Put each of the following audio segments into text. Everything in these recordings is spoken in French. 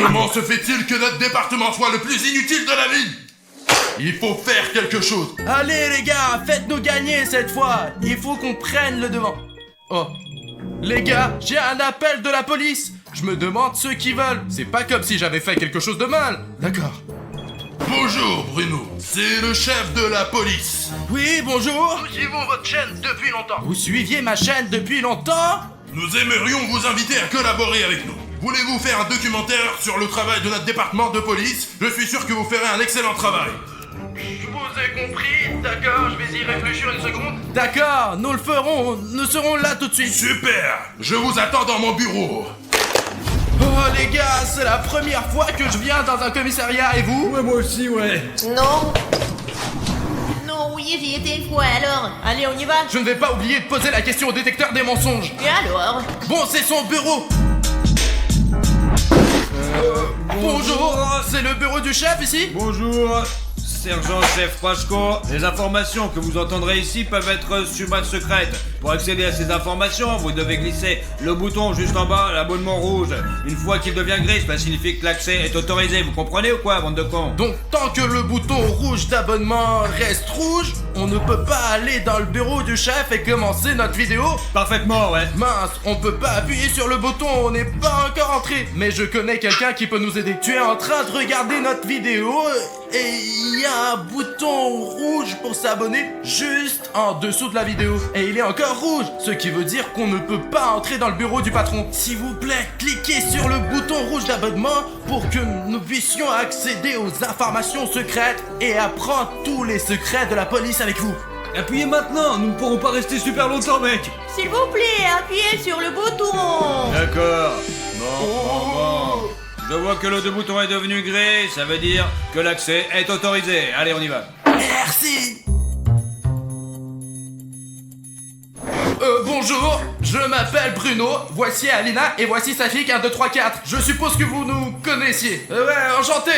Comment se fait-il que notre département soit le plus inutile de la ville? Il faut faire quelque chose. Allez les gars, faites-nous gagner cette fois. Il faut qu'on prenne le devant. Oh. Les gars, j'ai un appel de la police. Je me demande ce qu'ils veulent. C'est pas comme si j'avais fait quelque chose de mal. D'accord. Bonjour Bruno, c'est le chef de la police. Oui, bonjour. Nous suivons votre chaîne depuis longtemps. Vous suiviez ma chaîne depuis longtemps? Nous aimerions vous inviter à collaborer avec nous. Voulez-vous faire un documentaire sur le travail de notre département de police? Je suis sûr que vous ferez un excellent travail. Je vous ai compris, d'accord, je vais y réfléchir une seconde. D'accord, nous le ferons. Nous serons là tout de suite. Super, je vous attends dans mon bureau. Oh les gars, c'est la première fois que je viens dans un commissariat et vous? Ouais, moi aussi, ouais. Non. Non, oui, j'y étais une fois, alors. Allez, on y va. Je ne vais pas oublier de poser la question au détecteur des mensonges. Et alors? Bon, c'est son bureau. Bonjour, c'est le bureau du chef ici? Bonjour, sergent-chef Pachko. Les informations que vous entendrez ici peuvent être secrètes. Pour accéder à ces informations, vous devez glisser le bouton juste en bas, l'abonnement rouge. Une fois qu'il devient gris, cela signifie que l'accès est autorisé. Vous comprenez ou quoi, bande de cons? Donc tant que le bouton rouge d'abonnement reste rouge, on ne peut pas aller dans le bureau du chef et commencer notre vidéo? Parfaitement, ouais. Mince, on peut pas appuyer sur le bouton, on n'est pas encore entré. Mais je connais quelqu'un qui peut nous aider. Tu es en train de regarder notre vidéo et il y a un bouton rouge pour s'abonner juste en dessous de la vidéo. Et il est encore rouge, ce qui veut dire qu'on ne peut pas entrer dans le bureau du patron. S'il vous plaît, cliquez sur le bouton rouge d'abonnement pour que nous puissions accéder aux informations secrètes et apprendre tous les secrets de la police avec vous. Appuyez maintenant, nous ne pourrons pas rester super longtemps, mec. S'il vous plaît, appuyez sur le bouton. D'accord. Bon. Je vois que le bouton est devenu gris, ça veut dire que l'accès est autorisé. Allez, on y va. Merci. Bonjour, je m'appelle Bruno, voici Alina et voici Safik 1, 2, 3, 4. Je suppose que vous nous connaissiez. Ouais, enchanté.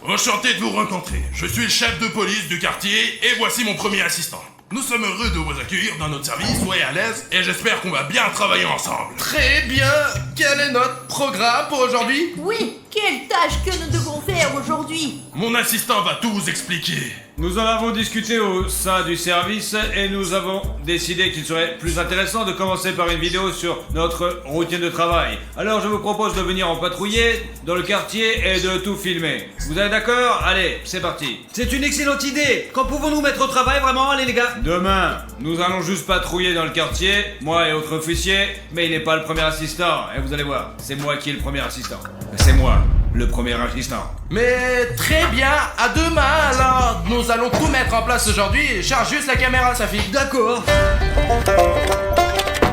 Enchanté de vous rencontrer. Je suis le chef de police du quartier et voici mon premier assistant. Nous sommes heureux de vous accueillir dans notre service, soyez à l'aise et j'espère qu'on va bien travailler ensemble. Très bien. Quel est notre programme pour aujourd'hui? Oui, quelle tâche que nous devons faire aujourd'hui? Mon assistant va tout vous expliquer. Nous en avons discuté au sein du service et nous avons décidé qu'il serait plus intéressant de commencer par une vidéo sur notre routine de travail. Alors je vous propose de venir en patrouiller dans le quartier et de tout filmer. Vous êtes d'accord? Allez, c'est parti. C'est une excellente idée. Quand pouvons-nous mettre au travail vraiment? Allez les gars. Demain, nous allons juste patrouiller dans le quartier, moi et autres officiers, mais il n'est pas le premier assistant. Et vous allez voir, c'est moi qui est le premier assistant. C'est moi, le premier assistant. Mais très bien, à demain alors. Nous allons tout mettre en place aujourd'hui. Charge juste la caméra, Safik. D'accord.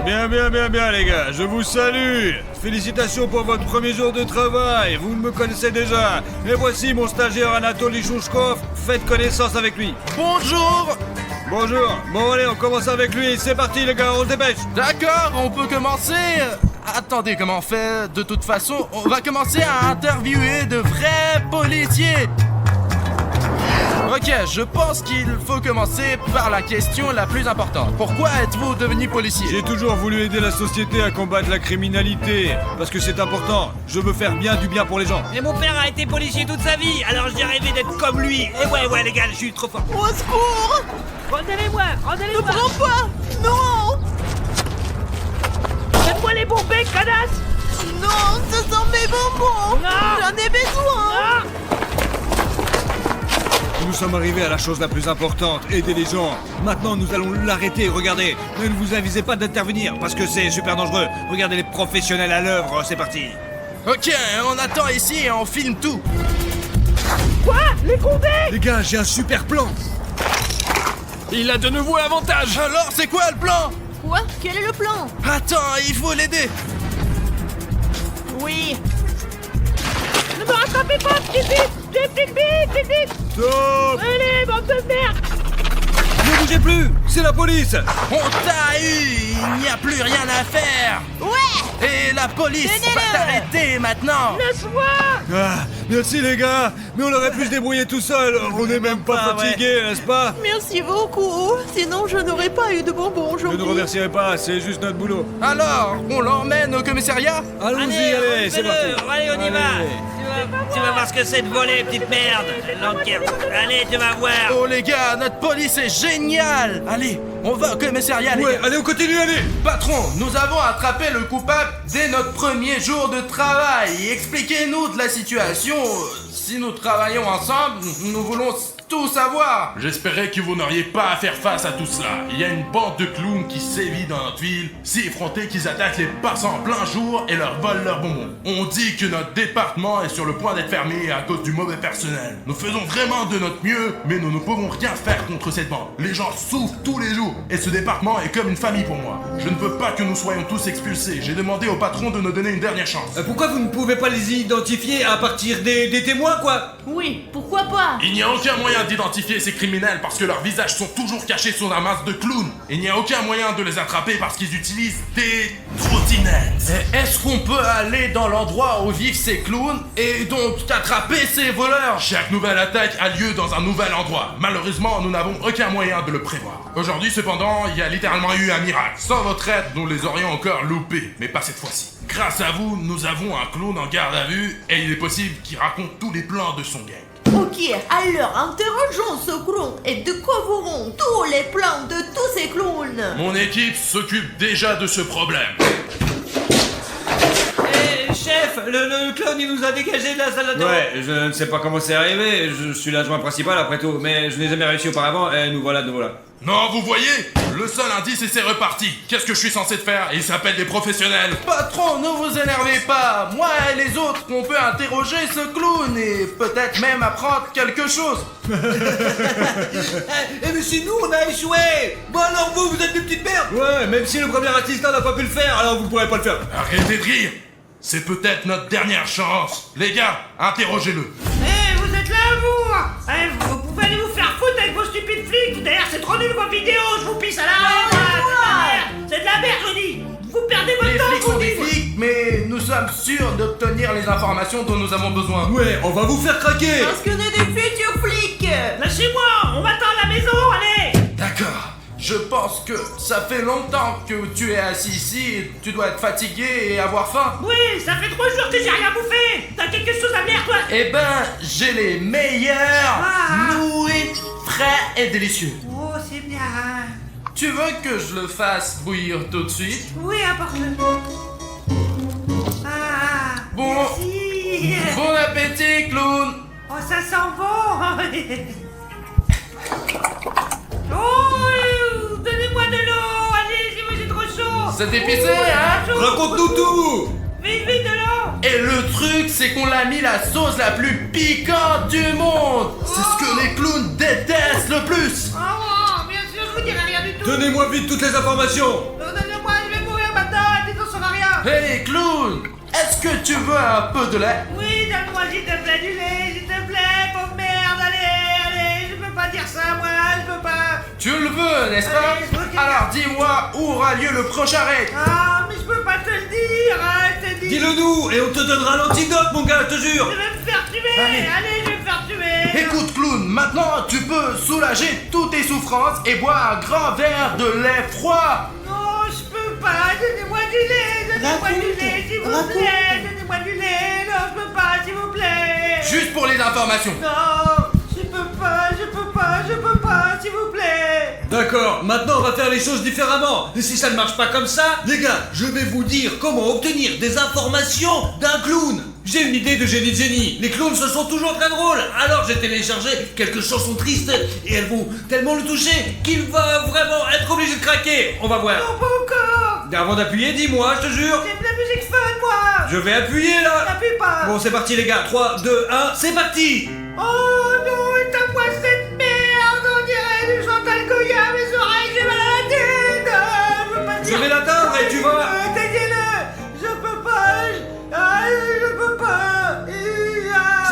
Bien les gars, je vous salue. Félicitations pour votre premier jour de travail, vous me connaissez déjà. Et voici mon stagiaire Anatoly Chouchkov, faites connaissance avec lui. Bonjour. Bonjour, bon allez on commence avec lui, c'est parti les gars, on se dépêche. D'accord, on peut commencer. Attendez, comment on fait? De toute façon, on va commencer à interviewer de vrais policiers. Ok, je pense qu'il faut commencer par la question la plus importante. Pourquoi êtes-vous devenu policier? J'ai toujours voulu aider la société à combattre la criminalité, parce que c'est important, je veux faire du bien pour les gens. Et mon père a été policier toute sa vie, alors j'ai rêvé d'être comme lui. Et ouais les gars, je suis trop fort. Au secours! Rendez-les-moi. Ne prends pas! Non! Faites-moi les bombes, canasse. Non, ce sont mes bonbons! Non! J'en ai besoin! Nous sommes arrivés à la chose la plus importante, aider les gens. Maintenant nous allons l'arrêter, regardez. Ne vous avisez pas d'intervenir, parce que c'est super dangereux. Regardez les professionnels à l'œuvre, c'est parti. Ok, on attend ici et on filme tout. Quoi? Les condés? Les gars, j'ai un super plan. Il a de nouveau avantage. Alors, c'est quoi le plan? Quoi? Quel est le plan? Attends, il faut l'aider. Oui. Ne me rattrapez pas, vite. Stop. Allez, bande de merde. Ne bougez plus. C'est la police! On t'a eu! Il n'y a plus rien à faire! Ouais! Et la police Tenez-le! va t'arrêter maintenant! Ah, merci les gars! Mais on aurait pu se débrouiller tout seul! On n'est même pas fatigué, n'est-ce pas? Merci beaucoup. Sinon, je n'aurais pas eu de bonbons Ne aujourd'hui. nous remercierez pas, c'est juste notre boulot. Alors, on l'emmène au commissariat? Allons-y, allez, c'est parti! Allez, on y va. Tu vas voir ce que c'est de voler, petite merde. L'enquête. Allez, tu vas voir. Oh les gars, notre police est géniale! Allez, on va au commissariat les Ouais, gars! allez, on continue, allez! Patron, nous avons attrapé le coupable dès notre premier jour de travail. Expliquez-nous de la situation. Si nous travaillons ensemble, nous voulons tout savoir. J'espérais que vous n'auriez pas à faire face à tout cela. Il y a une bande de clowns qui sévit dans notre ville, si effrontés qu'ils attaquent les passants en plein jour et leur volent leurs bonbons. On dit que notre département est sur le point d'être fermé à cause du mauvais personnel. Nous faisons vraiment de notre mieux, mais nous ne pouvons rien faire contre cette bande. Les gens souffrent tous les jours, et ce département est comme une famille pour moi. Je ne veux pas que nous soyons tous expulsés. J'ai demandé au patron de nous donner une dernière chance. Pourquoi vous ne pouvez pas les identifier à partir des témoins, quoi? Oui, pourquoi pas? Il n'y a aucun moyen d'identifier ces criminels parce que leurs visages sont toujours cachés sous la masse de clowns. Il n'y a aucun moyen de les attraper parce qu'ils utilisent des trottinettes. Est-ce qu'on peut aller dans l'endroit où vivent ces clowns et donc attraper ces voleurs? Chaque nouvelle attaque a lieu dans un nouvel endroit. Malheureusement, nous n'avons aucun moyen de le prévoir. Aujourd'hui, cependant, il y a littéralement eu un miracle. Sans votre aide, nous les aurions encore loupés, mais pas cette fois-ci. Grâce à vous, nous avons un clown en garde à vue et il est possible qu'il raconte tous les plans de son gang. Ok, alors interrogeons ce clown et découvrons tous les plans de tous ces clowns. Mon équipe s'occupe déjà de ce problème. Eh, chef, le clown, il nous a dégagé de la salle d'attente. Ouais, je ne sais pas comment c'est arrivé, je suis l'adjoint principal après tout, mais je n'ai jamais réussi auparavant, et nous voilà. Non, vous voyez? Le seul indice et c'est reparti. Qu'est-ce que je suis censé faire? Ils s'appellent des professionnels. Patron, ne vous énervez pas. Moi et les autres, on peut interroger ce clown et peut-être même apprendre quelque chose. Eh, mais si nous, on a échoué. Bon alors vous êtes des petites merdes. Ouais, même si le premier assistant n'a pas pu le faire, alors vous pourrez pas le faire. Arrêtez de rire. C'est peut-être notre dernière chance. Les gars, interrogez-le. Eh, vous êtes là, vous Eh, vous pouvez aller vous faire foutre avec vos stupides flics. D'ailleurs, c'est trop nul vos vidéos, je vous pisse à la c'est de la merde, je dis. Vous perdez votre Les temps, flics je sont vous des dis. flics, mais nous sommes sûrs d'obtenir les informations dont nous avons besoin. Ouais, on va vous faire craquer. Parce qu'on est des futurs flics. Lâchez-moi, on m'attend à la maison, allez. D'accord. Je pense que ça fait longtemps que tu es assis ici, tu dois être fatigué et avoir faim. Oui, ça fait 3 jours que j'ai rien bouffé. T'as quelque chose à me dire, toi? Eh ben, j'ai les meilleurs, Ah. nourris, frais et délicieux. Oh, c'est bien. Tu veux que je le fasse bouillir tout de suite? Oui, apporte-le. Ah, Bon. merci. Bon appétit, clown! Oh, ça sent bon. Oh, donnez-moi de l'eau. Allez, moi j'ai trop chaud. C'est épicé, hein? Chaud. Raconte-nous tout. Vite, vite, de l'eau. Et le truc, c'est qu'on l'a mis la sauce la plus piquante du monde! C'est ce que les clowns détestent le plus! Oh, bien sûr, je vous dirai rien du tout. Donnez-moi vite toutes les informations. Donnez-moi, je vais mourir maintenant. T'es dans son rien. Hey, clown! Est-ce que tu veux un peu de lait? Oui, donne-moi s'il te plaît du lait, s'il te plaît, pauvre merde, allez, je peux pas dire ça, moi, je peux pas. Tu le veux, n'est-ce pas? Allez, je veux qu'il- Alors dis-moi où aura lieu le prochain raid! Ah, mais je peux pas te le dire, hein, je te dis. Dis-le-nous et on te donnera l'antidote, mon gars, je te jure. Je vais me faire tuer, allez, je vais me faire tuer. Écoute, clown, maintenant tu peux soulager toutes tes souffrances et boire un grand verre de lait froid! Non, je peux pas, donnez-moi du lait, donnez-moi du lait, s'il vous plaît, donnez-moi du lait, non, je peux pas, s'il vous plaît. Juste pour les informations! Non, je peux pas, s'il vous plaît. D'accord, maintenant on va faire les choses différemment. Et si ça ne marche pas comme ça, les gars, je vais vous dire comment obtenir des informations d'un clown. J'ai une idée de génie. Les clowns, ce sont toujours très drôles. Alors j'ai téléchargé quelques chansons tristes et elles vont tellement le toucher qu'il va vraiment être obligé de craquer. On va voir. Non, pas encore. Avant d'appuyer, dis-moi, je te jure. J'aime la musique fun, moi. Je vais appuyer là. N'appuie pas. Bon, c'est parti les gars. 3, 2, 1, c'est parti. Oh non, éteins-moi cette merde, on dirait du Chantal Goya, mes oreilles, j'ai mal à la tête. Je veux pas Je dire. vais l'atteindre et tu vas... Éteignez-le. Je peux pas. Je peux pas.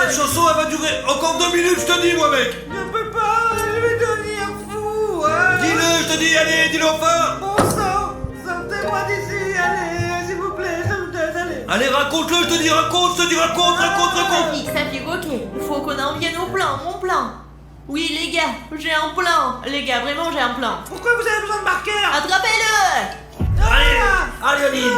Cette chanson, elle va durer encore 2 minutes, je te dis, moi, mec. Je peux pas, je vais devenir fou. Dis-le, je te te dis, allez, dis-le fort. Bon sang, sortez-moi d'ici, allez, s'il vous plaît, je vous donne, allez. Allez, raconte-le, je te dis, raconte. Nick, ça dit ok, il faut qu'on en vienne au plan, mon plan. Oui les gars, j'ai un plan. Les gars, vraiment j'ai un plan. Pourquoi vous avez besoin de marqueur? Attrapez-le! Allez, Aline. Non.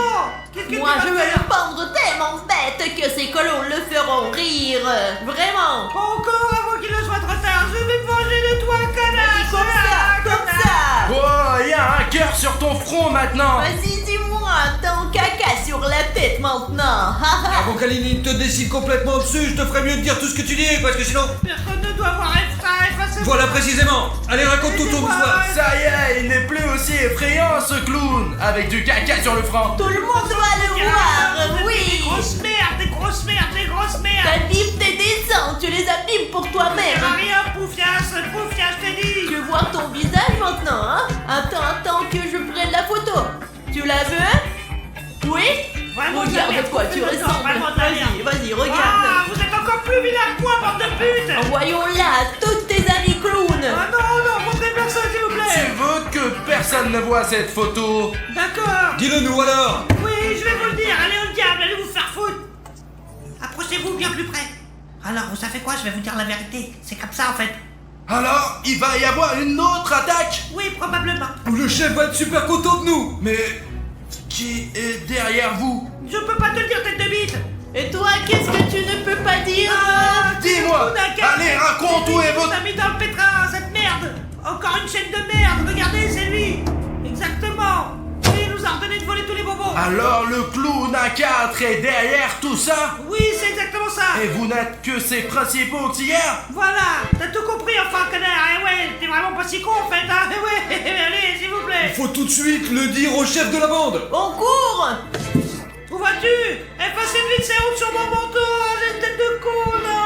Qu'est-ce que Moi tu je vas vais faire? le pendre tellement bête que ces colons le feront rire. Vraiment. Encore avant qu'il ne soit trop tard, je vais me venger de toi, connard. Comme ça. Oh, y a un cœur sur ton front maintenant. Vas-y, dis-moi, ton caca sur la tête maintenant. Avant qu'Aline te décide complètement dessus, je te ferais mieux de dire tout ce que tu dis, parce que sinon... Personne ne doit voir effacer. Voilà précisément. Allez, raconte tout ton histoire. Ça y est, il n'est plus aussi effrayant ce clown, avec du caca sur le front. Tout le monde doit le voir, Des oui. grosses merdes, des grosses merdes, des grosses merdes. T'abîmes tes dessins, tu les abîmes pour Ça toi-même. va rien, Poufias, je t'ai dit. Tu vois ton visage maintenant, hein? Attends que je prenne la photo. Tu la veux? Oui? Vraiment de la Regarde merde, quoi, tu vraiment ressembles. de la merde. Vas-y, Ah, regarde. vous êtes encore plus vilain que moi, bande de putes. Envoyons là à toutes tes amies clowns. Ah non, montrez personne, s'il vous Tu plaît. veux que personne ne voit cette photo? D'accord. Dis-le nous alors. Oui, je vais vous le dire. Allez au diable, allez vous faire foutre. Approchez-vous bien plus près. Alors, vous savez quoi? Je vais vous dire la vérité. C'est comme ça, en fait. Alors, il va y avoir une autre attaque? Oui, probablement. Le chef va être super content de nous. Mais qui est derrière vous? Je peux pas te le dire, tête de bite. Et toi, qu'est-ce que tu ne peux pas dire? Dis-moi. Allez, raconte où est votre... t'as mis dans le pétrin, cette merde. Encore une chaîne de merde. Regardez, c'est lui. Exactement. Lui, il nous a ordonné de voler tous les bonbons. Alors le clown à 4 est derrière tout ça? Oui, c'est exactement ça. Et vous n'êtes que ses principaux auxiliaires? Voilà, t'as tout compris enfin, connard. Eh ouais, t'es vraiment pas si con en fait, hein. Eh ouais, allez, s'il vous plaît. Il faut tout de suite le dire au chef de la bande. On court. Où vas-tu? Effacez vite ces routes sur mon manteau. J'ai une tête de con, non.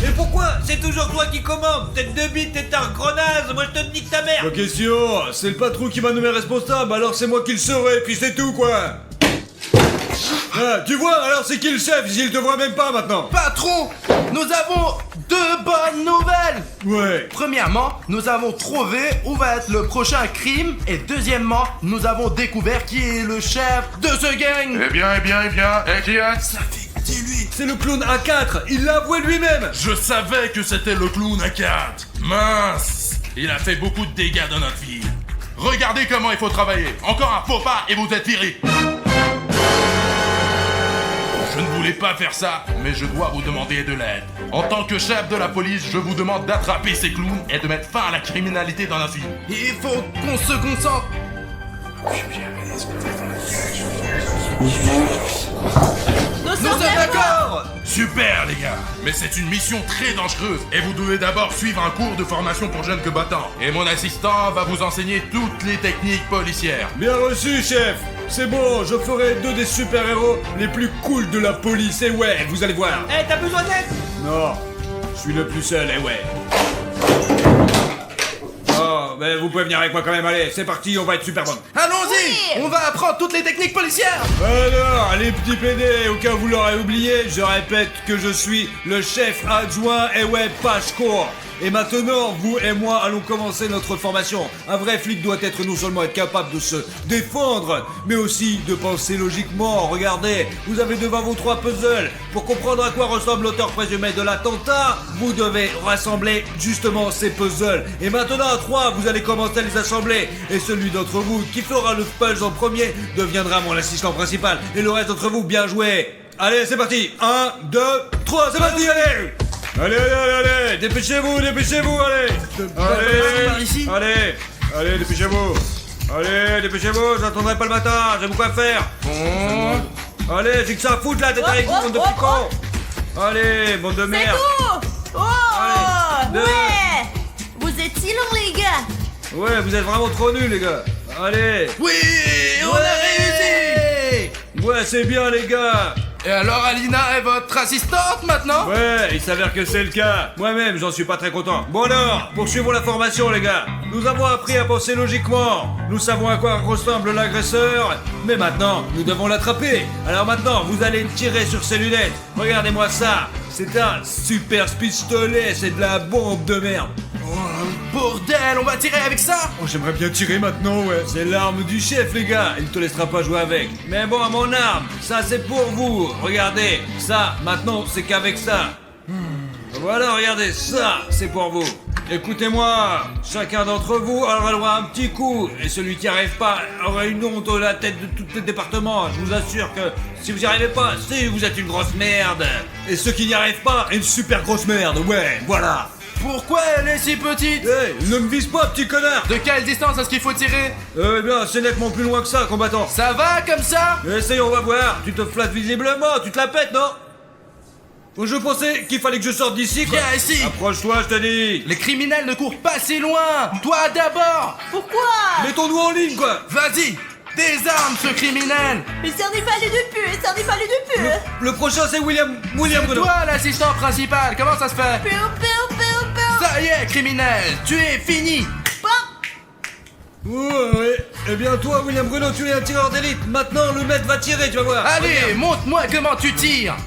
Et pourquoi c'est toujours toi qui commande? Tête de bite, t'es un grenasse, moi je te nique ta mère. Pas question, c'est le patron qui m'a nommé responsable, alors c'est moi qui le serai, puis c'est tout quoi. Ah, tu vois, alors c'est qui le chef? Il te voit même pas maintenant. Patron, nous avons deux bonnes nouvelles. Ouais. Premièrement, nous avons trouvé où va être le prochain crime. Et deuxièmement, nous avons découvert qui est le chef de ce gang. Eh bien, et qui est? Ça fait que c'est lui. C'est le clown A4, il l'a avoué lui-même. Je savais que c'était le clown à 4. Mince, il a fait beaucoup de dégâts dans notre ville. Regardez comment il faut travailler. Encore un faux pas et vous êtes viré. Je ne voulais pas faire ça, mais je dois vous demander de l'aide. En tant que chef de la police, je vous demande d'attraper ces clowns et de mettre fin à la criminalité dans notre ville. Il faut qu'on se concentre. Nous Nous sommes sommes d'accord. Super les gars, mais c'est une mission très dangereuse et vous devez d'abord suivre un cours de formation pour jeunes combattants. Et mon assistant va vous enseigner toutes les techniques policières. Bien reçu, chef. C'est bon, je ferai 2 des super-héros les plus cool de la police, et ouais, vous allez voir. Eh, t'as besoin d'aide? Non, je suis le plus seul, et ouais. Oh, mais vous pouvez venir avec moi quand même, allez, c'est parti, on va être super bon. Allons-y. Oui. On va apprendre toutes les techniques policières. Alors, les petits PD, au cas où vous l'aurez oublié, je répète que je suis le chef adjoint, et ouais, Pachko. Et maintenant, vous et moi allons commencer notre formation. Un vrai flic doit être non seulement être capable de se défendre, mais aussi de penser logiquement. Regardez, vous avez devant vous 3 puzzles. Pour comprendre à quoi ressemble l'auteur présumé de l'attentat, vous devez rassembler justement ces puzzles. Et maintenant, à 3, vous allez commencer à les assembler. Et celui d'entre vous qui fera le puzzle en premier deviendra mon assistant principal. Et le reste d'entre vous, bien joué. Allez, c'est parti. 1, 2, 3, c'est parti, allez. Allez, dépêchez-vous, allez. par ici. Allez, dépêchez-vous, j'attendrai pas le matin, j'ai beaucoup à faire. Bon. Allez, j'ai que ça à foutre là, d'être avec vous, bande de picons. Allez, bande de C'est merde. tout. Oh. Allez, deux. Ouais. Vous êtes si longs les gars. Ouais, vous êtes vraiment trop nuls, les gars. Allez. Oui, on a réussi. Ouais, c'est bien, les gars. Et alors Alina est votre assistante maintenant? Ouais, il s'avère que c'est le cas. Moi-même, j'en suis pas très content. Bon alors, poursuivons la formation, les gars. Nous avons appris à penser logiquement. Nous savons à quoi ressemble l'agresseur. Mais maintenant, nous devons l'attraper. Alors maintenant, vous allez tirer sur ses lunettes. Regardez-moi ça. C'est un super pistolet. C'est de la bombe de merde. Oh, bordel, on va tirer avec ça? Oh, j'aimerais bien tirer maintenant, ouais. C'est l'arme du chef, les gars. Il ne te laissera pas jouer avec. Mais bon, mon arme, ça c'est pour vous. Regardez, ça, maintenant, c'est qu'avec ça. Voilà, regardez, ça, c'est pour vous. Écoutez-moi, chacun d'entre vous aura le droit à un petit coup. Et celui qui n'y arrive pas aura une honte à la tête de tout le département. Je vous assure que si vous n'y arrivez pas, si vous êtes une grosse merde. Et ceux qui n'y arrivent pas, une super grosse merde, ouais, voilà. Pourquoi elle est si petite? Hey, ne me vise pas, petit connard. De quelle distance est-ce qu'il faut tirer? Eh bien, c'est nettement plus loin que ça, combattant. Ça va comme ça? Essaye, on va voir. Tu te flattes visiblement, tu te la pètes, non? Je pensais qu'il fallait que je sorte d'ici, quoi. Viens ici. Approche-toi, je te dis. Les criminels ne courent pas si loin. Toi d'abord. Pourquoi? Mettons-nous en ligne, quoi. Vas-y, désarme ce criminel. Mais c'en est pas les deux pu, c'en est pas les deux pu. Le prochain, c'est William Bruno. Toi l'assistant principal, comment ça se fait? Piu, piu, piu, piu. Ça y est, criminel, tu es fini. Ouais. Eh bien, toi, William Bruno, tu es un tireur d'élite. Maintenant, le maître va tirer, tu vas voir. Allez, montre-moi comment tu tires.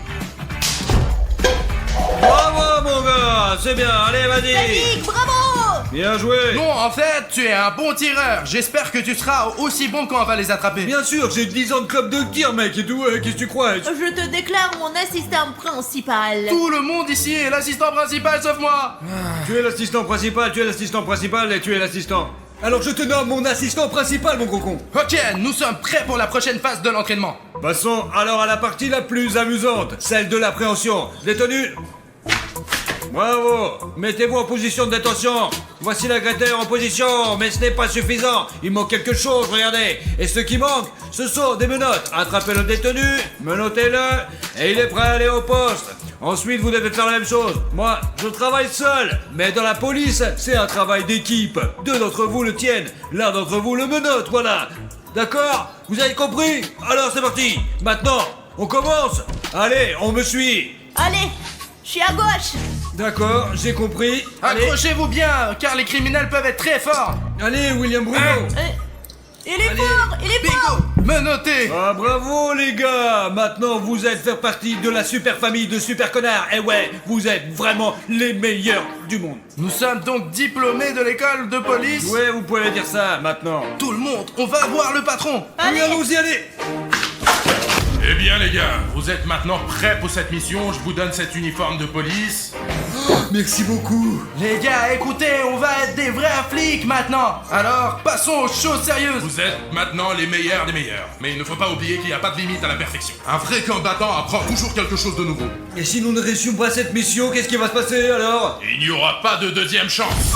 Bravo, mon gars. C'est bien, allez, vas-y. Yannick, bravo. Bien joué. Non, en fait, tu es un bon tireur. J'espère que tu seras aussi bon quand on va les attraper. Bien sûr, j'ai 10 ans de club de tir, mec, et tout, qu'est-ce que tu crois? Je te déclare mon assistant principal. Tout le monde ici est l'assistant principal sauf moi. Tu es l'assistant principal, tu es l'assistant principal, et tu es l'assistant. Alors je te nomme mon assistant principal, mon gros con. Ok, nous sommes prêts pour la prochaine phase de l'entraînement. Passons alors à la partie la plus amusante, celle de l'appréhension. Détenu. Bravo. Mettez-vous en position de détention. Voici l'agresseur en position, mais ce n'est pas suffisant. Il manque quelque chose, regardez. Et ce qui manque, ce sont des menottes. Attrapez le détenu, menottez-le, et il est prêt à aller au poste. Ensuite, vous devez faire la même chose. Moi, je travaille seul, mais dans la police, c'est un travail d'équipe. 2 d'entre vous le tiennent, l'un d'entre vous le menotte, voilà. D'accord? Vous avez compris? Alors c'est parti. Maintenant, on commence. Allez, on me suit. Allez, je suis à gauche. D'accord, j'ai compris. Allez, Accrochez-vous bien, car les criminels peuvent être très forts. allez, William Bruno. Il est Allez, fort, il est fort. Menottez. Ah, bravo les gars. Maintenant, vous êtes faire partie de la super famille de super connards. Et ouais, vous êtes vraiment les meilleurs du monde. Nous sommes donc diplômés de l'école de police. Ouais, vous pouvez dire ça maintenant. Tout le monde, on va voir le patron. Oui, allons-y, allez. Eh bien les gars, vous êtes maintenant prêts pour cette mission, je vous donne cet uniforme de police. Merci beaucoup. Les gars, écoutez, on va être des vrais flics maintenant. Alors, passons aux choses sérieuses. Vous êtes maintenant les meilleurs des meilleurs. Mais il ne faut pas oublier qu'il n'y a pas de limite à la perfection. Un vrai combattant apprend toujours quelque chose de nouveau. Et si nous ne réussissons pas cette mission, qu'est-ce qui va se passer alors? Il n'y aura pas de deuxième chance.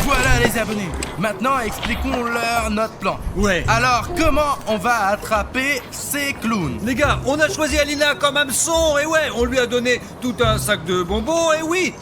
Voilà les abonnés. Maintenant, expliquons-leur notre plan. Ouais. Alors, comment on va attraper ces clowns? Les gars, on a choisi Alina comme hameçon, et ouais, on lui a donné tout un sac de bonbons, et oui,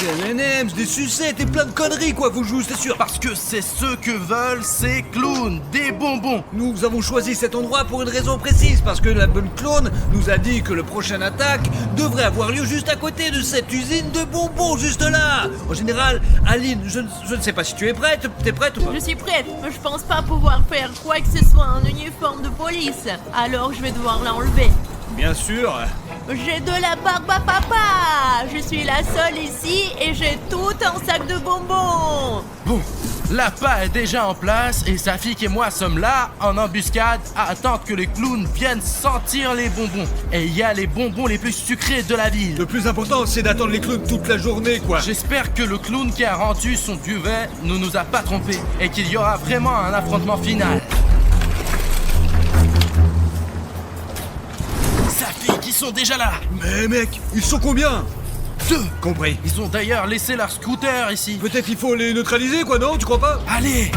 des M&M's, des sucettes et plein de conneries, quoi, vous jouez, c'est sûr. Parce que c'est ce que veulent ces clowns, des bonbons. Nous avons choisi cet endroit pour une raison précise, parce que la bonne clone nous a dit que le prochain attaque devrait avoir lieu juste à côté de cette usine de bonbons, juste là. En général, Aline, je ne sais pas si tu es prête, t'es prête ou pas? Je suis prête, mais je pense pas pouvoir faire quoi que ce soit en uniforme de police. Alors je vais devoir l'enlever. Bien sûr. J'ai de la barbe à papa. Je suis la seule ici et j'ai tout un sac de bonbons. Bon, l'appât est déjà en place et Safik et moi sommes là, en embuscade, à attendre que les clowns viennent sentir les bonbons. Et il y a les bonbons les plus sucrés de la ville. Le plus important, c'est d'attendre les clowns toute la journée, quoi. J'espère que le clown qui a rendu son duvet ne nous a pas trompés et qu'il y aura vraiment un affrontement final. Safik, ils sont déjà là. Mais mec, ils sont combien? 2. Compris. Ils ont d'ailleurs laissé leur scooter ici. Peut-être il faut les neutraliser, quoi, non? Tu crois pas? Allez.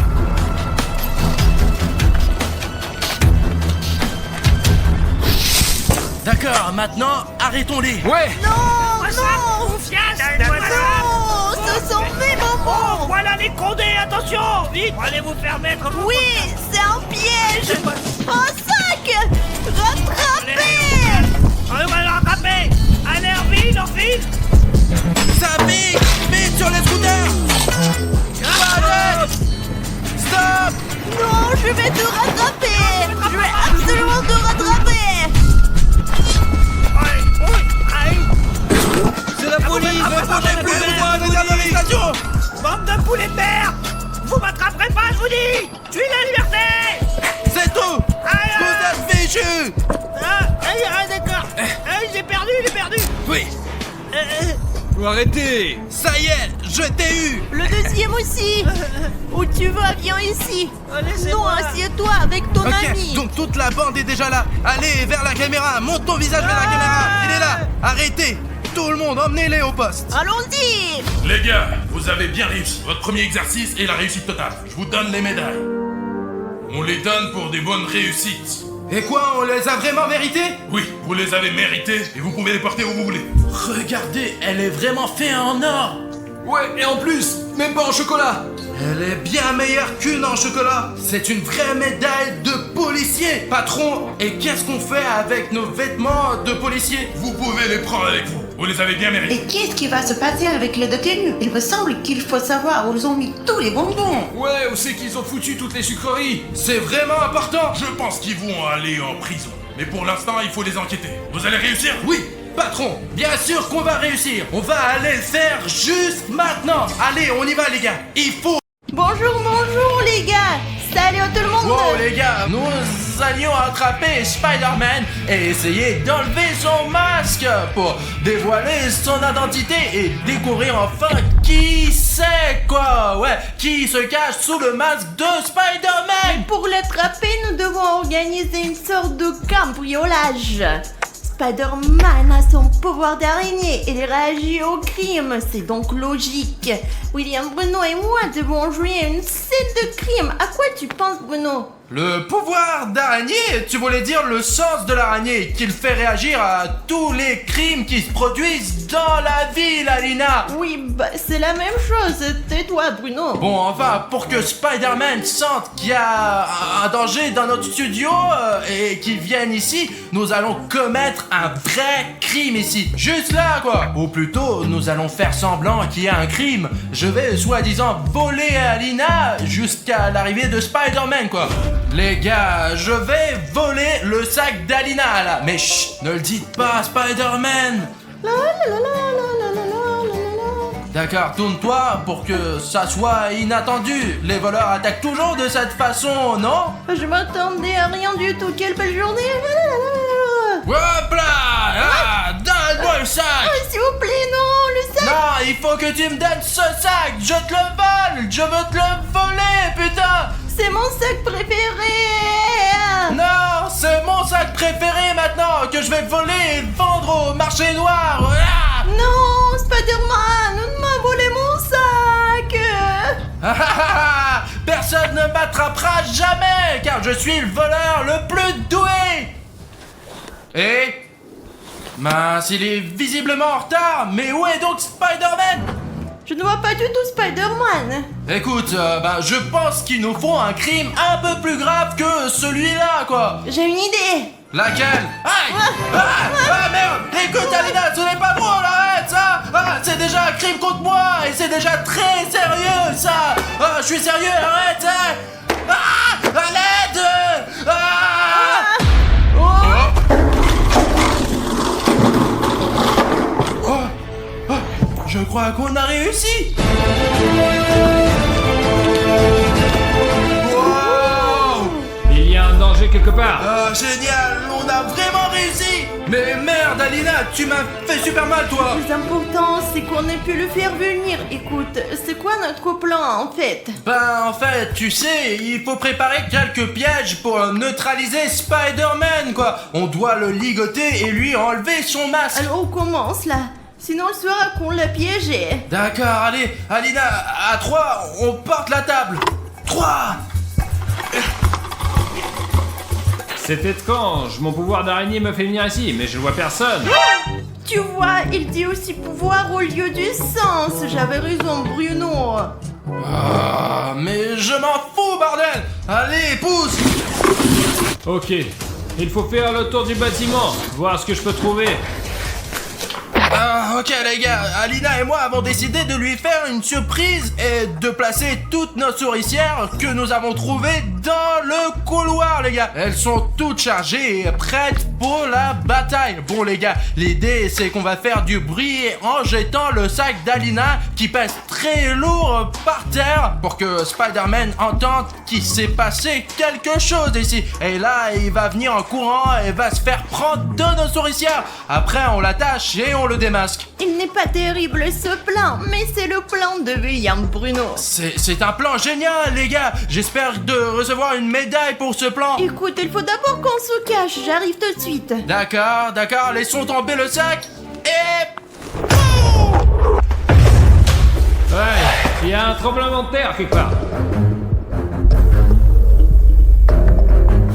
D'accord, maintenant, arrêtons-les. Ouais. Non, Ça non, bouffe, donne-moi ça. non, ce sont mes Oh, bonbons. voilà les condés, attention. Vite, allez vous faire mettre vos... Oui, c'est un piège. Un sac. Rattrapez. On va le rattraper. Allez, en vite. Safik, vite sur les scooters. Arrête. Stop. Non, je vais te rattraper. Je vais absolument te rattraper. Aïe, aïe. C'est la police! boulet de merde! Vous m'attraperez pas, je vous dis! Je suis la liberté! C'est tout. Aïe, Vous êtes fichus. D'accord! J'ai perdu! Oui, Faut arrêter. ça y est, je t'ai eu. Le deuxième aussi. Où tu vas, viens ici. Laissez-moi. Non, assieds-toi avec ton ami. Ok, donc toute la bande est déjà là. Allez, vers la caméra, monte ton visage vers la caméra. Il est là. Arrêtez. Tout le monde, emmenez-les au poste. Allons-y. Les gars, vous avez bien réussi. Votre premier exercice est la réussite totale. Je vous donne les médailles. On les donne pour des bonnes réussites. Et quoi, on les a vraiment mérités? Oui, vous les avez mérités et vous pouvez les porter où vous voulez. Regardez, elle est vraiment faite en or. Ouais, et en plus, même pas en chocolat. Elle est bien meilleure qu'une en chocolat. C'est une vraie médaille de policier. Patron, et qu'est-ce qu'on fait avec nos vêtements de policier? Vous pouvez les prendre avec vous. Vous les avez bien mérités. Et qu'est-ce qui va se passer avec les détenus? Il me semble qu'il faut savoir où ils ont mis tous les bonbons. Ouais, où c'est qu'ils ont foutu toutes les sucreries? C'est vraiment important. Je pense qu'ils vont aller en prison. Mais pour l'instant, il faut les enquêter. Vous allez réussir? Oui, patron, bien sûr qu'on va réussir. On va aller le faire juste maintenant. Allez, on y va les gars. Il faut... Bonjour les gars. Salut à tout le monde. Wow les gars, nous allions attraper Spider-Man et essayer d'enlever son masque pour dévoiler son identité et découvrir enfin qui c'est quoi, ouais, qui se cache sous le masque de Spider-Man. Pour l'attraper, nous devons organiser une sorte de cambriolage. Spider-Man a son pouvoir d'araignée et il réagit au crime, c'est donc logique. William, Bruno et moi devons jouer une scène de crime. À quoi tu penses, Bruno? Le pouvoir d'araignée, tu voulais dire le sens de l'araignée, qu'il fait réagir à tous les crimes qui se produisent dans la ville, Alina. Oui, bah c'est la même chose. Tais-toi, Bruno. Bon, enfin, pour que Spider-Man sente qu'il y a un danger dans notre studio et qu'il vienne ici, nous allons commettre un vrai crime ici. Juste là, quoi. Ou plutôt, nous allons faire semblant qu'il y a un crime. Je vais, soi-disant, voler Alina jusqu'à l'arrivée de Spider-Man, quoi. Les gars, je vais voler le sac d'Alina, là. Mais chut, ne le dites pas à Spider-Man. La la la la la la la la la. D'accord, tourne-toi pour que ça soit inattendu. Les voleurs attaquent toujours de cette façon, non? Je m'attendais à rien du tout. Quelle belle journée. Hop là! Ah, donne-moi le sac! Oh, s'il vous plaît, non, le sac. Non, il faut que tu me donnes ce sac! Je te le vole! Je veux te le voler, putain! C'est mon sac préféré. Non, c'est mon sac préféré maintenant que je vais voler et vendre au marché noir! Ah! Non, Spider-Man, ne m'a volé mon sac. Ah, ah, ah, personne ne m'attrapera jamais car je suis le voleur le plus doué! Et... mince, il est visiblement en retard, mais où est donc Spider-Man? Je ne vois pas du tout Spider-Man. Écoute, je pense qu'il nous faut un crime un peu plus grave que celui-là, quoi. J'ai une idée. Laquelle? Aïe! Ah, merde! Écoute, Alina, ce n'est pas drôle, arrête ça! Ah, c'est déjà un crime contre moi et c'est déjà très sérieux, ça! Ah, je suis sérieux, arrête, hein! Ah! À l'aide! Ah! Je crois qu'on a réussi! Wow! Il y a un danger quelque part. Ah, génial! On a vraiment réussi! Mais merde, Alina, tu m'as fait super mal, toi! Le plus important, c'est qu'on ait pu le faire venir. Écoute, c'est quoi notre plan, en fait? Ben, en fait, tu sais, il faut préparer quelques pièges pour neutraliser Spider-Man, quoi! On doit le ligoter et lui enlever son masque! Alors, on commence, là. Sinon, on saura qu'on l'a piégé. D'accord, allez, Alina, à 3, on porte la table! 3! C'est étrange, mon pouvoir d'araignée me fait venir ici, mais je vois personne. Tu vois, il dit aussi pouvoir au lieu du sens. J'avais raison, Bruno. Ah, mais je m'en fous, bordel! Allez, pousse! Ok, il faut faire le tour du bâtiment, voir ce que je peux trouver. Ah, ok les gars, Alina et moi avons décidé de lui faire une surprise et de placer toutes nos souricières que nous avons trouvées dans le couloir, les gars. Elles sont toutes chargées et prêtes pour la bataille. Bon les gars, l'idée c'est qu'on va faire du bruit en jetant le sac d'Alina qui pèse très lourd par terre pour que Spider-Man entende qu'il s'est passé quelque chose ici. Et là, il va venir en courant et va se faire prendre de nos souricières. Après, on l'attache et on le démasque. Il n'est pas terrible ce plan, mais c'est le plan de William Bruno. C'est un plan génial, les gars. J'espère de recevoir une médaille pour ce plan. Écoute, il faut d'abord qu'on se cache, j'arrive tout de suite. D'accord, laissons tomber le sac et... Ouais, il y a un tremblement de terre quelque part.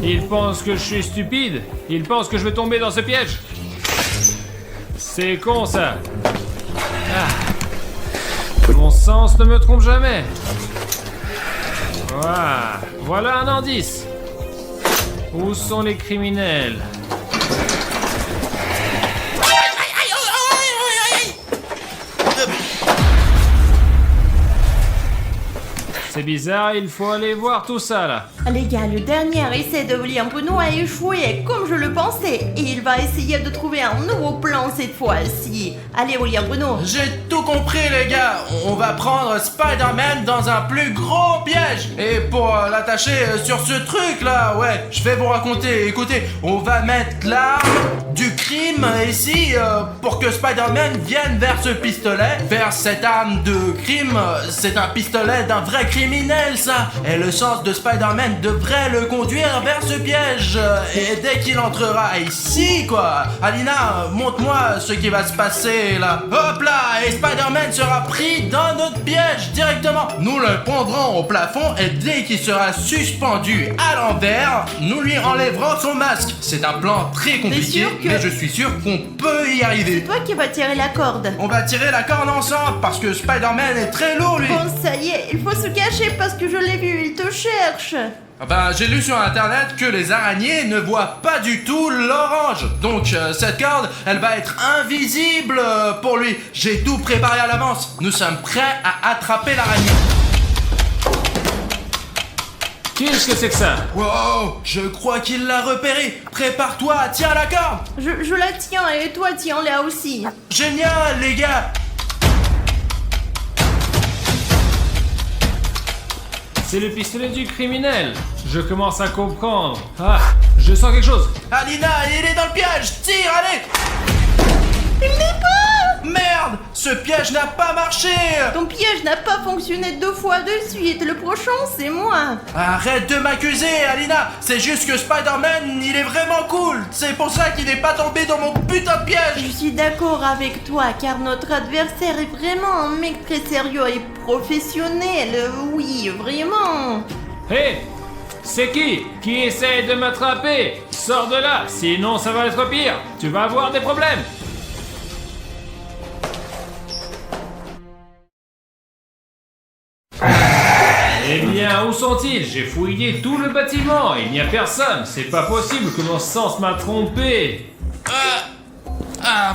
Il pense que je suis stupide. Il pense que je vais tomber dans ce piège. C'est con ça. Mon sens ne me trompe jamais. Voilà un indice. Où sont les criminels? C'est bizarre, il faut aller voir tout ça là. Les gars, le dernier essai de William Bruno a échoué, comme je le pensais. Et il va essayer de trouver un nouveau plan cette fois-ci. Allez, William Bruno. J'ai tout compris, les gars. On va prendre Spider-Man dans un plus gros piège. Et pour l'attacher sur ce truc-là, ouais, je vais vous raconter. Écoutez, on va mettre l'arme du crime ici pour que Spider-Man vienne vers ce pistolet. Vers cette arme de crime. C'est un pistolet d'un vrai criminel, ça. Et le sens de Spider-Man devrait le conduire vers ce piège. Et dès qu'il entrera ici, quoi. Alina, montre-moi ce qui va se passer là. Hop là, et Spider-Man sera pris dans notre piège directement. Nous le prendrons au plafond et dès qu'il sera suspendu à l'envers, nous lui enlèverons son masque. C'est un plan très compliqué, mais je suis sûr qu'on peut y arriver. C'est toi qui vas tirer la corde. On va tirer la corde ensemble parce que Spider-Man est très lourd, lui. Bon, ça y est, il faut se cacher parce que je l'ai vu, il te cherche. J'ai lu sur internet que les araignées ne voient pas du tout l'orange. Donc cette corde, elle va être invisible pour lui. J'ai tout préparé à l'avance. Nous sommes prêts à attraper l'araignée. Qu'est-ce que c'est que ça? Wow, je crois qu'il l'a repéré. Prépare-toi, tiens la corde. Je la tiens et toi tiens-la aussi. Génial, les gars. C'est le pistolet du criminel. Je commence à comprendre. Je sens quelque chose. Alina, il est dans le piège. Tire, allez. Il n'est pas. Merde, ce piège n'a pas marché. Ton piège n'a pas fonctionné 2 fois de suite. Le prochain, c'est moi. Arrête de m'accuser, Alina. C'est juste que Spider-Man, il est vraiment cool. C'est pour ça qu'il n'est pas tombé dans mon putain de piège. Je suis d'accord avec toi, car notre adversaire est vraiment un mec très sérieux et professionnel. Oui, vraiment. Hé, c'est qui essaie de m'attraper? Sors de là, sinon ça va être pire. Tu vas avoir des problèmes. Eh bien, où sont-ils? J'ai fouillé tout le bâtiment, il n'y a personne. C'est pas possible que mon sens m'a trompé.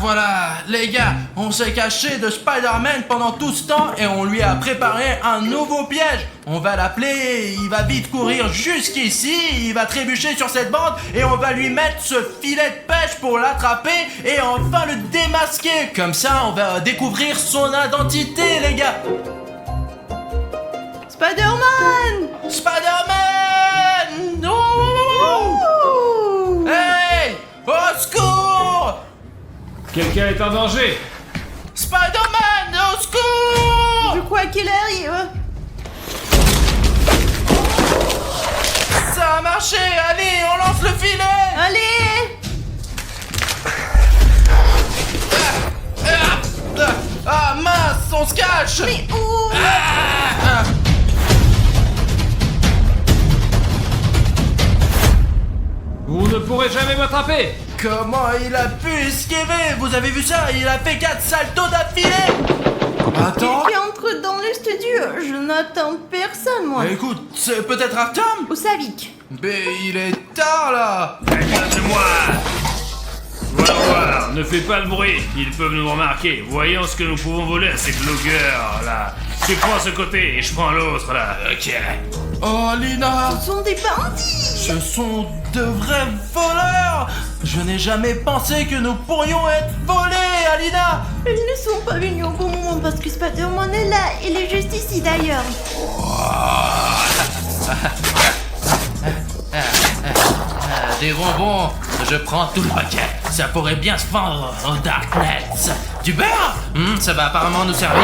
Voilà, les gars, on s'est caché de Spider-Man pendant tout ce temps et on lui a préparé un nouveau piège. On va l'appeler, il va vite courir jusqu'ici, il va trébucher sur cette bande et on va lui mettre ce filet de pêche pour l'attraper et enfin le démasquer. Comme ça, on va découvrir son identité, les gars. Spider-Man! Spider-Man! Oh! Hey! Au secours! Quelqu'un est en danger. Spider-Man! Au secours! Je crois qu'il arrive. Ça a marché! Allez, on lance le filet! Allez! Ah mince, on se cache! Mais où? Vous ne pourrez jamais m'attraper. Comment il a pu esquiver? Vous avez vu ça? Il a fait 4 saltos d'affilée! Attends! Tu entres dans le studio, je n'attends personne, moi. Écoute, c'est peut-être Artem? Ou Savik. Mais il est tard là! Regardez-moi. Voilà, ne fais pas de bruit, ils peuvent nous remarquer. Voyons ce que nous pouvons voler à ces blogueurs là. Tu prends ce côté et je prends l'autre là. Ok. Oh Lina! Ce sont des bandits! Ce sont de vrais voleurs. Je n'ai jamais pensé que nous pourrions être volés, Alina. Ils ne sont pas venus au bon moment parce que Spider-Man est là. Il est juste ici d'ailleurs. Des bonbons, je prends tout le paquet. Ça pourrait bien se vendre au Darknet. Du beurre, ça va apparemment nous servir.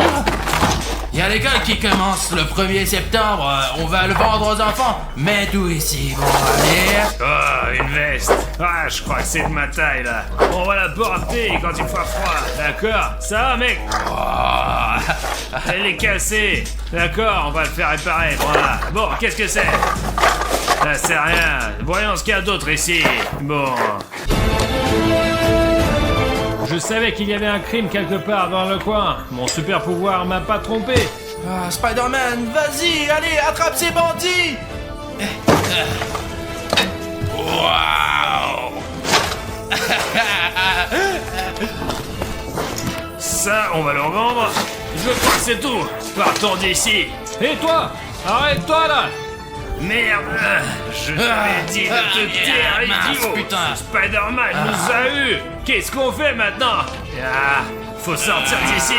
Il y a l'école qui commence le 1er septembre. On va le vendre aux enfants. Mets tout ici, bon, allez. Oh, une veste. Ah, je crois que c'est de ma taille, là. On va la porter quand il fera froid. D'accord? Ça va, mec? Elle est cassée. D'accord, on va le faire réparer. Voilà. Bon, qu'est-ce que c'est? Ça c'est rien. Voyons ce qu'il y a d'autre ici. Bon. Je savais qu'il y avait un crime quelque part dans le coin. Mon super pouvoir m'a pas trompé. Ah, Spider-Man, vas-y, allez, attrape ces bandits. Waouh! Ça, on va le revendre. Je crois que c'est tout. Partons d'ici. Et toi? Arrête-toi là! Merde! Je t'avais dit de te taire, idiot! putain. Spider-Man nous a eu! Qu'est-ce qu'on fait maintenant? Ah, faut sortir d'ici!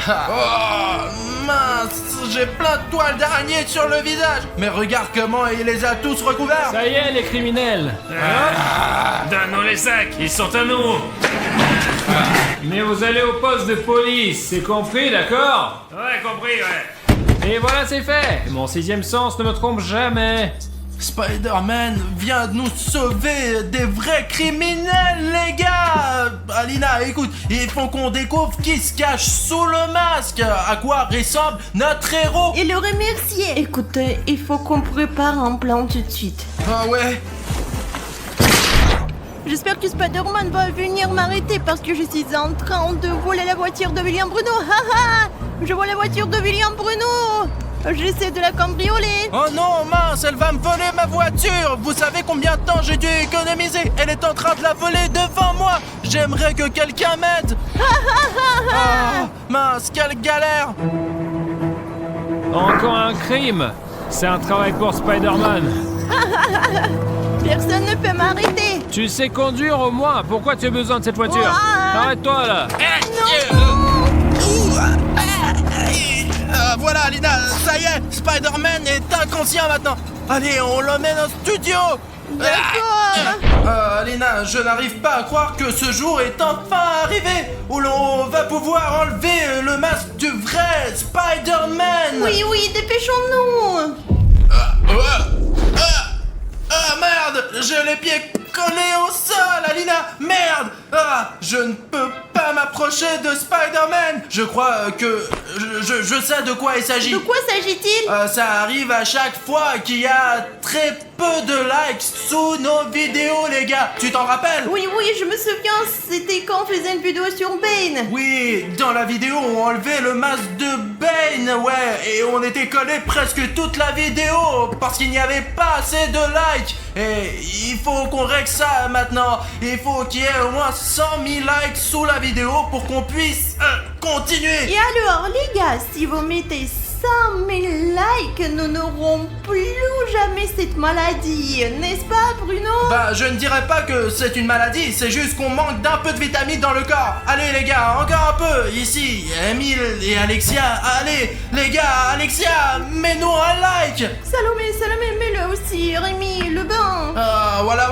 Oh, mince, j'ai plein de toiles d'araignée sur le visage. Mais regarde comment il les a tous recouverts. Ça y est, les criminels! Donne-nous les sacs, ils sont à nous! Mais vous allez au poste de police, c'est compris, d'accord? Ouais, compris, ouais. Et voilà, c'est fait! Mon sixième sens ne me trompe jamais! Spider-Man vient de nous sauver des vrais criminels, les gars. Alina, écoute, il faut qu'on découvre qui se cache sous le masque. À quoi ressemble notre héros. Et le remercier. Écoutez, il faut qu'on prépare un plan tout de suite. Ah ouais. J'espère que Spider-Man va venir m'arrêter parce que je suis en train de voler la voiture de William Bruno. Haha! Je vois la voiture de William Bruno. J'essaie de la cambrioler. Oh non, mince, elle va me voler ma voiture. Vous savez combien de temps j'ai dû économiser? Elle est en train de la voler devant moi. J'aimerais que quelqu'un m'aide. Ah, mince, quelle galère. Encore un crime! C'est un travail pour Spider-Man! Personne ne peut m'arrêter. Tu sais conduire au moins, pourquoi tu as besoin de cette voiture? Ouah. Arrête-toi là! Voilà, Alina, ça y est, Spider-Man est inconscient maintenant. Allez, on l'emmène au studio. D'accord. Alina, je n'arrive pas à croire que ce jour est enfin arrivé où l'on va pouvoir enlever le masque du vrai Spider-Man. Oui, oui, dépêchons-nous. Ah merde, j'ai les pieds collés au sol, Alina. Merde. Ah, je ne peux pas m'approcher de Spider-Man. Je crois que je sais de quoi il s'agit. De quoi s'agit-il? Ça arrive à chaque fois qu'il y a très peu de likes sous nos vidéos, les gars. Tu t'en rappelles? Oui, oui, je me souviens, c'était quand on faisait une vidéo sur Bane. Oui, dans la vidéo, on enlevait le masque de Bane, ouais, et on était collé presque toute la vidéo parce qu'il n'y avait pas assez de likes. Et il faut qu'on règle ça maintenant. Il faut qu'il y ait au moins 100 000 likes sous la vidéo pour qu'on puisse continuer. Et alors, les gars, si vous mettez 100 000 likes, nous n'aurons plus jamais cette maladie, n'est-ce pas, Bruno? Bah, je ne dirais pas que c'est une maladie, c'est juste qu'on manque d'un peu de vitamines dans le corps. Allez, les gars, encore un peu. Ici, Emile et Alexia. Allez, les gars, Alexia, mets-nous un like. Salomé, mets-le aussi, Rémi, le bain. Voilà.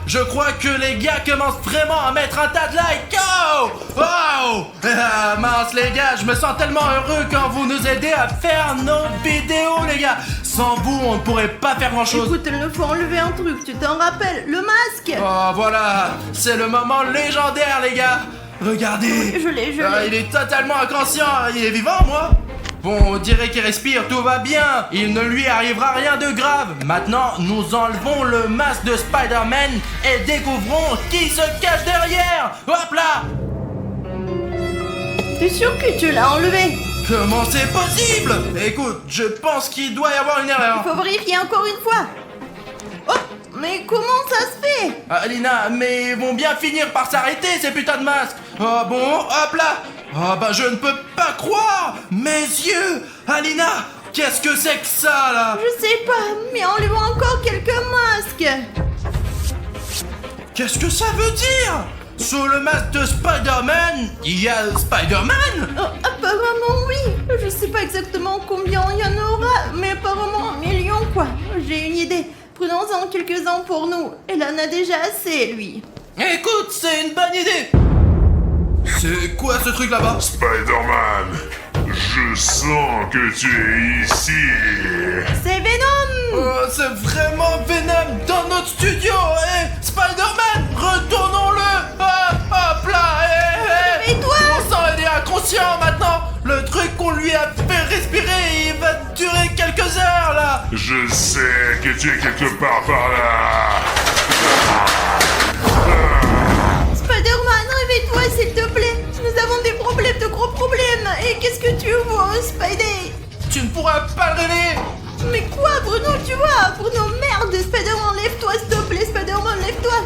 Je crois que les gars commencent vraiment à mettre un tas de likes. Oh mince, les gars, je me sens tellement heureux quand vous nous aidez à faire nos vidéos, les gars. Sans vous, on ne pourrait pas faire grand-chose. Écoute, il nous faut enlever un truc, tu t'en rappelles? Le masque. Oh, voilà, c'est le moment légendaire, les gars. Regardez. Je l'ai. Il est totalement inconscient. Il est vivant, moi. Bon, on dirait qu'il respire, tout va bien. Il ne lui arrivera rien de grave. Maintenant, nous enlevons le masque de Spider-Man et découvrons qui se cache derrière. Hop là. T'es sûr que tu l'as enlevé? Comment c'est possible? Écoute, je pense qu'il doit y avoir une erreur. Il faut vérifier encore une fois. Oh, mais comment ça se fait? Alina, mais ils vont bien finir par s'arrêter, ces putains de masques. Oh bon, hop là. Oh bah je ne peux pas croire. Mes yeux. Alina, qu'est-ce que c'est que ça là? Je sais pas, mais enlevons encore quelques masque. Qu'est-ce que ça veut dire? Sur le masque de Spider-Man, il y a Spider-Man? Oh, apparemment oui. Je sais pas exactement combien il y en aura, mais apparemment 1 million quoi. J'ai une idée. Prenons-en quelques-uns pour nous. Il en a déjà assez, lui. Écoute, c'est une bonne idée. C'est quoi ce truc là-bas? Spider-Man, je sens que tu es ici. C'est Venom. C'est vraiment Venom dans notre studio. Spider-Man, retournons-le. Hop là. Réveille-toi. Mon sang, il est inconscient maintenant. Le truc qu'on lui a fait respirer, il va durer quelques heures là. Je sais que tu es quelque part par là. Spider-Man, réveille-toi s'il te plaît. Nous avons des problèmes, de gros problèmes. Et qu'est-ce que tu vois, Spidey? Tu ne pourras pas le réveiller. Mais quoi, Bruno, tu vois? Bruno, merde, Spider-Man, lève-toi, s'il te plaît, Spider-Man, lève-toi.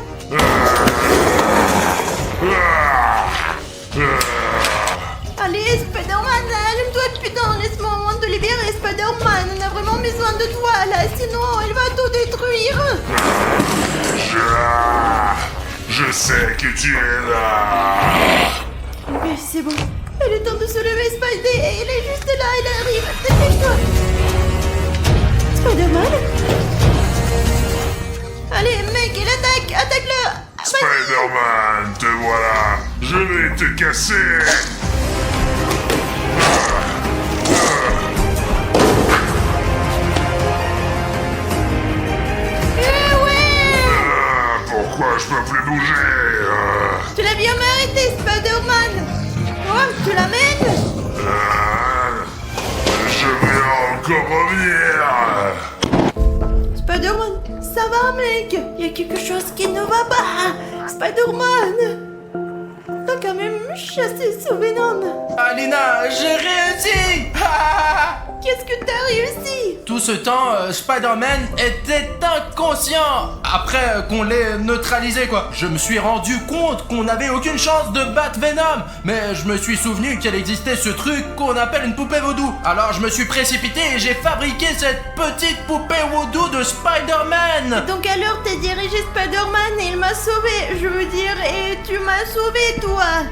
Allez, Spider-Man, allume-toi, putain, laisse-moi au moins te libérer, Spider-Man. On a vraiment besoin de toi, là, sinon il va tout détruire. Je sais que tu es là. Ok, c'est bon. Il est temps de se lever, Spidey. Il est juste là, il arrive. Dépêche-toi. Spider-Man? Allez, mec, il attaque. Attaque-le. Vas-y. Spider-Man, te voilà. Je vais te casser. Pourquoi je peux plus bouger? Tu l'as bien mérité, Spider-Man. Oh, tu l'amènes? Je vais encore revenir. Spider-Man, ça va, mec? Il y a quelque chose qui ne va pas. Spider-Man. T'as quand même chassé ce Venom. Alina, j'ai réussi. Qu'est-ce que t'as réussi? Tout ce temps, Spider-Man était inconscient. Après qu'on l'ait neutralisé, quoi. Je me suis rendu compte qu'on n'avait aucune chance de battre Venom. Mais je me suis souvenu qu'il existait ce truc qu'on appelle une poupée vaudou. Alors je me suis précipité et j'ai fabriqué cette petite poupée vaudou de Spider-Man. Donc alors t'as dirigé Spider-Man et il m'a sauvé. Je veux dire, et tu m'as sauvé, toi.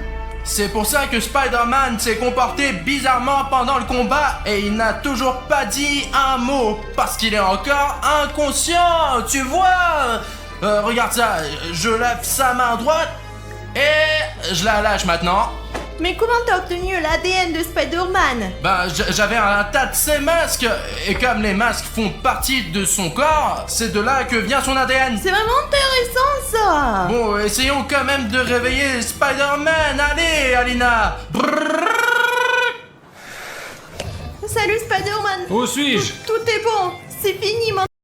C'est pour ça que Spider-Man s'est comporté bizarrement pendant le combat et il n'a toujours pas dit un mot parce qu'il est encore inconscient, tu vois. Regarde ça, je lève sa main droite et je la lâche maintenant. Mais comment t'as obtenu l'ADN de Spider-Man? Bah j'avais un tas de ces masques et comme les masques font partie de son corps, c'est de là que vient son ADN. C'est vraiment intéressant ça. Bon, essayons quand même de réveiller Spider-Man. Allez, Alina. Salut Spider-Man. Où suis-je? Tout est bon. C'est fini maintenant.